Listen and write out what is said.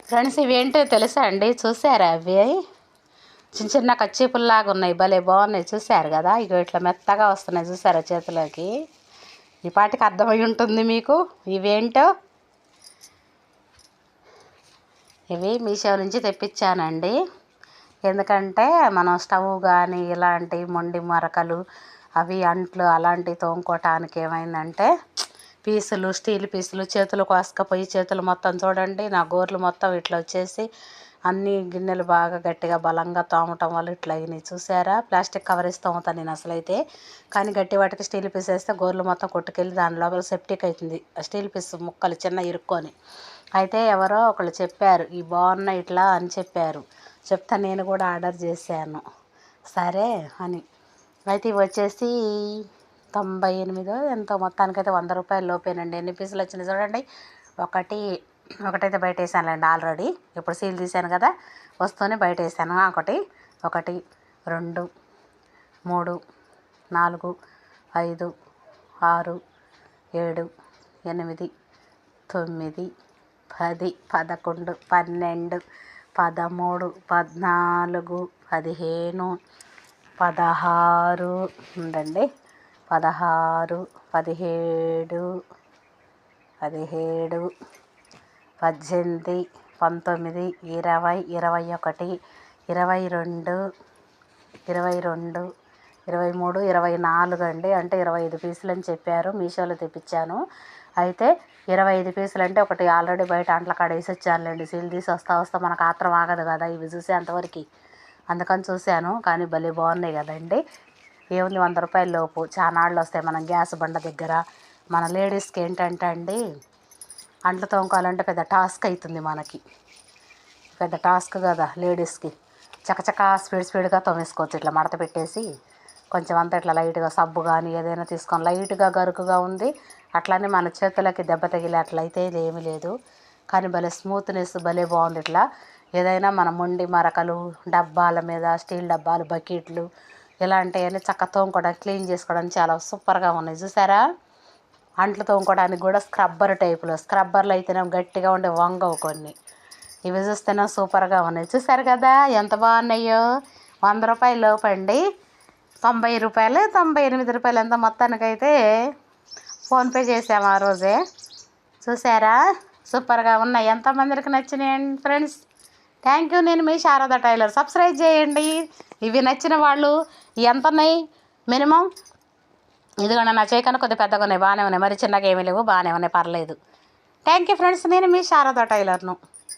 Friends ఇవేంటో తెలుసా అండి? చూసారా అవి? చిన్న చిన్న కచ్చిపుల్లాగా ఉన్నాయి, భలే బాగున్నాయి. చూసారు కదా? ఇగో ఇట్లా మెత్తగా వస్తున్నాయి, చూసారా చేతిలోకి? ఈ పాటికి అర్థమై ఉంటుంది మీకు ఇవేంటో. ఇవి మీషో నుంచి తెప్పించానండి. ఎందుకంటే మనం స్టవ్ కానీ ఇలాంటి మొండి మరకలు అవి అంట్లు అలాంటివి తోముకోవటానికి ఏమైందంటే పీసులు, స్టీల్ పీసులు చేతులు కోసుకపోయి చేతులు మొత్తం చూడండి, నా గోర్లు మొత్తం ఇట్లా వచ్చేసి అన్ని గిన్నెలు బాగా గట్టిగా బలంగా తోమటం వల్ల ఇట్లా అయినాయి. చూసారా? ప్లాస్టిక్ కవర్ వేసి తోముతాను నేను అసలైతే, కానీ గట్టి వాటికి స్టీల్ పీస్ వేస్తే గోర్లు మొత్తం కొట్టుకెళ్ళి దాని లోపల సెప్టిక్ అవుతుంది, స్టీల్ పీస్ ముక్కలు చిన్న ఇరుక్కొని. అయితే ఎవరో ఒకళ్ళు చెప్పారు ఈ బాగున్నాయి ఇట్లా అని చెప్పారు. చెప్తా నేను కూడా ఆర్డర్ చేశాను, సరే అని. అయితే ఇవి వచ్చేసి 98 ఎంతో, మొత్తానికైతే 100 రూపాయల లోపేనండి. ఎన్ని పీసులు వచ్చినాయి చూడండి. ఒకటైతే బయట వేసానులేండి ఆల్రెడీ, ఇప్పుడు సీల్ తీసాను కదా, వస్తూనే బయట వేసాను. ఒకటి 2 3 4 5 6 7 8 9 10 11 12 13 14 15 16 ఉండండి, 16 17 18 18 19 20 21 22 23 24 అండి. అంటే 25 పీసులు అని చెప్పారు. మీషోలో తెప్పించాను. అయితే 25 పీసులు అంటే ఒకటి ఆల్రెడీ బయట అంట్ల కాడ వేసి వచ్చానులేండి. సీల్ తీసి వస్తా మనకు ఆత్రం ఆగదు కదా ఇవి చూసే అంతవరకు, అందుకని చూశాను. కానీ భలే బాగున్నాయి కదండి. ఏముంది 100 రూపాయల లోపు చానాళ్ళు వస్తాయి. మనం గ్యాస్ బండ దగ్గర మన లేడీస్కి ఏంటంటే అండి, అంట్లు తోముకోవాలంటే పెద్ద టాస్క్ అవుతుంది మనకి, పెద్ద టాస్క్ కదా లేడీస్కి. చకచకా స్పీడ్గా తోమేసుకోవచ్చు. ఇట్లా మడత పెట్టేసి కొంచెం అంతా ఇట్లా లైట్గా సబ్బు కానీ ఏదైనా తీసుకొని, లైట్గా గరుకుగా ఉంది, అట్లానే మన చేతులకి దెబ్బ తగిలి అట్లయితే ఏమీ లేదు. కానీ భలే స్మూత్నెస్ భలే బాగుంది. ఇట్లా ఏదైనా మన మొండి మరకలు డబ్బాల మీద, స్టీల్ డబ్బాలు, బకెట్లు ఇలాంటివన్నీ చక్క తోముకోవడానికి, క్లీన్ చేసుకోవడానికి చాలా సూపర్గా ఉన్నాయి. చూసారా? అంట్లు తోముకోవడానికి కూడా స్క్రబ్బర్ టైపులో, స్క్రబ్బర్లు అయితేనే గట్టిగా ఉండే వంగవు కొన్ని, ఇవి చూస్తేనే సూపర్గా ఉన్నాయి. చూసారు కదా ఎంత బాగున్నాయో? 100 రూపాయల లోపు అండి. 90 రూపాయలు 98 రూపాయలు ఎంత మొత్తానికైతే ఫోన్పే చేసాము ఆ రోజే. చూసారా? సూపర్గా ఉన్నాయి. ఎంతమందికి నచ్చినాయండి ఫ్రెండ్స్? Thank you. నేను మీ శారద టైలర్. సబ్స్క్రైబ్ చేయండి. ఇవి నచ్చిన వాళ్ళు ఎంత ఉన్నాయి మినిమం? ఇదిగోండి నా చేయకన్నా కొద్దిగా పెద్దగా ఉన్నాయి, బాగానే ఉన్నాయి, మరి చిన్నగా ఏమీ లేవు, బాగానే ఉన్నాయి, పర్లేదు. Thank you friends. నేను మీ శారద టైలర్ను.